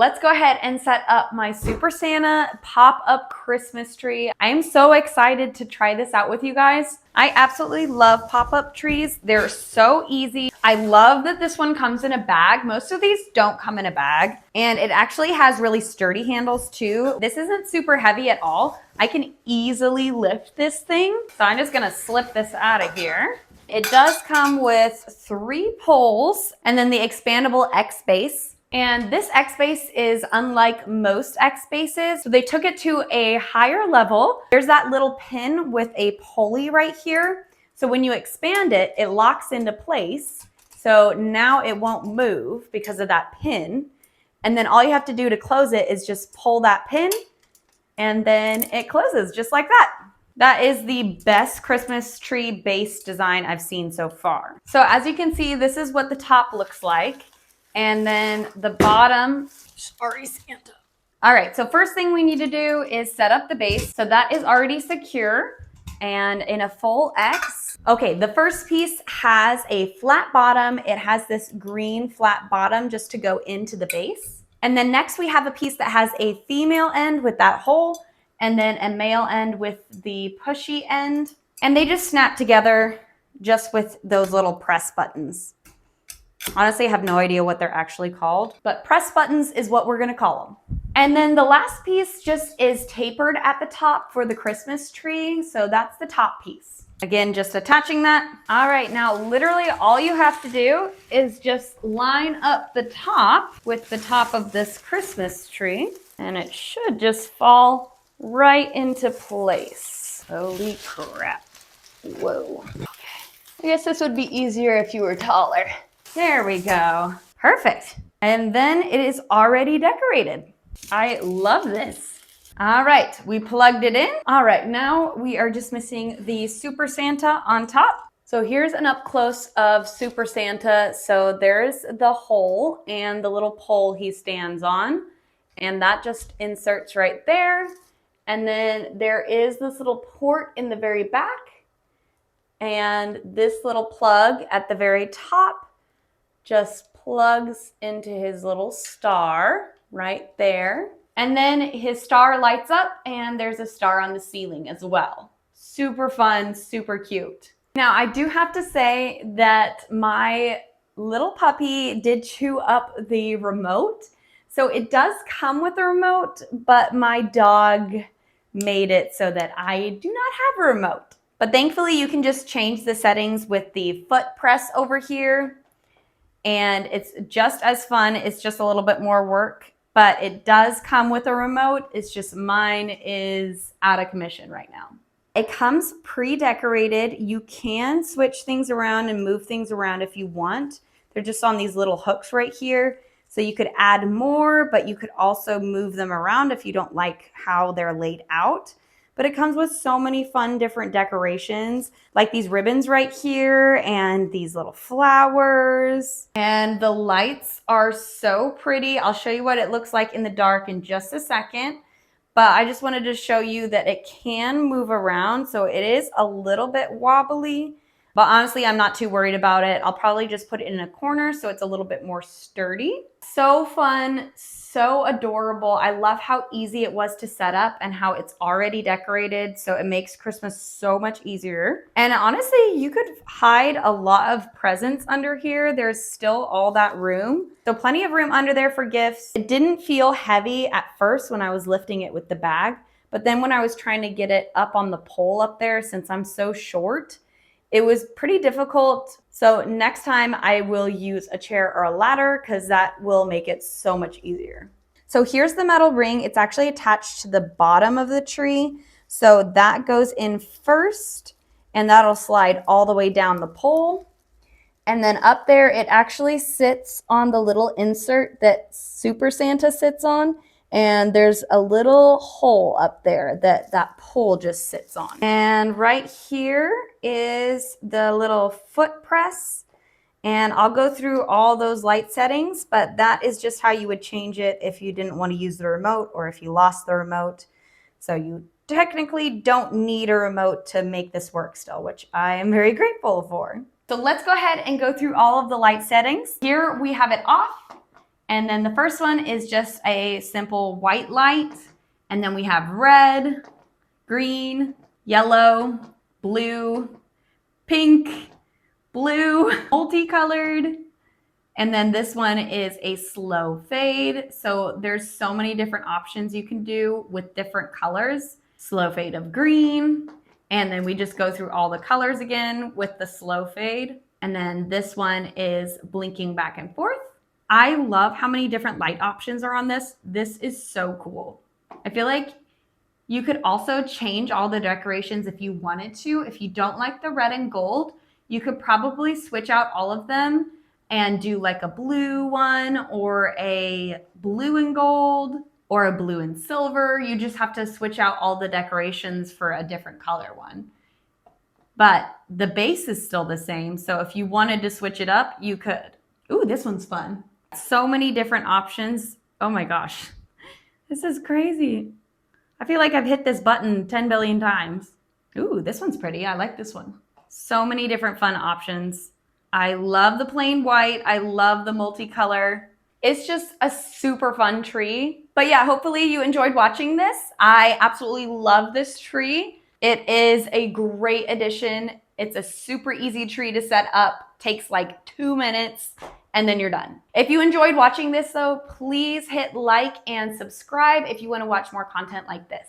Let's go ahead and set up my Super Santa pop-up Christmas tree. I am so excited to try this out with you guys. I absolutely love pop-up trees. They're so easy. I love that this one comes in a bag. Most of these don't come in a bag. And it actually has really sturdy handles too. This isn't super heavy at all. I can easily lift this thing. So I'm just gonna slip this out of here. It does come with 3 poles and then the expandable X base. And this X base is unlike most X bases. So they took it to a higher level. There's that little pin with a pulley right here. So when you expand it, it locks into place. So now it won't move because of that pin. And then all you have to do to close it is just pull that pin and then it closes just like that. That is the best Christmas tree base design I've seen so far. So as you can see, this is what the top looks like. And then the bottom, sorry, Santa. All right, so first thing we need to do is set up the base. So that is already secure and in a full X. Okay, the first piece has a flat bottom. It has this green flat bottom just to go into the base. And then next we have a piece that has a female end with that hole and then a male end with the pushy end. And they just snap together just with those little press buttons. Honestly, I have no idea what they're actually called, but press buttons is what we're gonna call them. And then the last piece just is tapered at the top for the Christmas tree. So that's the top piece. Again, just attaching that. All right, now literally all you have to do is just line up the top with the top of this Christmas tree, and it should just fall right into place. Holy crap. Whoa. Okay. I guess this would be easier if you were taller. There we go. Perfect. And then it is already decorated. I love this. All right, we plugged it in. All right, now we are just missing the Super Santa on top. So here's an up close of Super Santa. So there's the hole and the little pole he stands on. And that just inserts right there. And then there is this little port in the very back. And this little plug at the very top just plugs into his little star right there. And then his star lights up and there's a star on the ceiling as well. Super fun, super cute. Now I do have to say that my little puppy did chew up the remote. So it does come with a remote, but my dog made it so that I do not have a remote. But thankfully you can just change the settings with the foot press over here. And it's just as fun. It's just a little bit more work, but it does come with a remote. It's just mine is out of commission right now. It comes pre-decorated. You can switch things around and move things around if you want. They're just on these little hooks right here. So you could add more, but you could also move them around if you don't like how they're laid out. But it comes with so many fun different decorations, like these ribbons right here and these little flowers. And the lights are so pretty. I'll show you what it looks like in the dark in just a second. But I just wanted to show you that it can move around. So it is a little bit wobbly. But honestly, I'm not too worried about it. I'll probably just put it in a corner so it's a little bit more sturdy. So fun, so adorable. I love how easy it was to set up and how it's already decorated. So it makes Christmas so much easier. And honestly, you could hide a lot of presents under here. There's still all that room. So plenty of room under there for gifts. It didn't feel heavy at first when I was lifting it with the bag. But then when I was trying to get it up on the pole up there, since I'm so short, it was pretty difficult. So next time I will use a chair or a ladder because that will make it so much easier. So here's the metal ring. It's actually attached to the bottom of the tree. So that goes in first and that'll slide all the way down the pole. And then up there, it actually sits on the little insert that Super Santa sits on. And there's a little hole up there that pole just sits on. And right here is the little foot press. And I'll go through all those light settings, but that is just how you would change it if you didn't want to use the remote or if you lost the remote. So you technically don't need a remote to make this work still, which I am very grateful for. So let's go ahead and go through all of the light settings. Here we have it off. And then the first one is just a simple white light. And then we have red, green, yellow, blue, pink, blue, multicolored. And then this one is a slow fade. So there's so many different options you can do with different colors. Slow fade of green. And then we just go through all the colors again with the slow fade. And then this one is blinking back and forth. I love how many different light options are on this. This is so cool. I feel like you could also change all the decorations if you wanted to. If you don't like the red and gold, you could probably switch out all of them and do like a blue one or a blue and gold or a blue and silver. You just have to switch out all the decorations for a different color one. But the base is still the same. So if you wanted to switch it up, you could. Ooh, this one's fun. So many different options. Oh my gosh, this is crazy. I feel like I've hit this button 10 billion times. Ooh, this one's pretty. I like this one. So many different fun options. I love the plain white. I love the multicolor. It's just a super fun tree. But yeah, hopefully you enjoyed watching this. I absolutely love this tree. It is a great addition. It's a super easy tree to set up. Takes like 2 minutes and then you're done. If you enjoyed watching this though, please hit like and subscribe if you want to watch more content like this.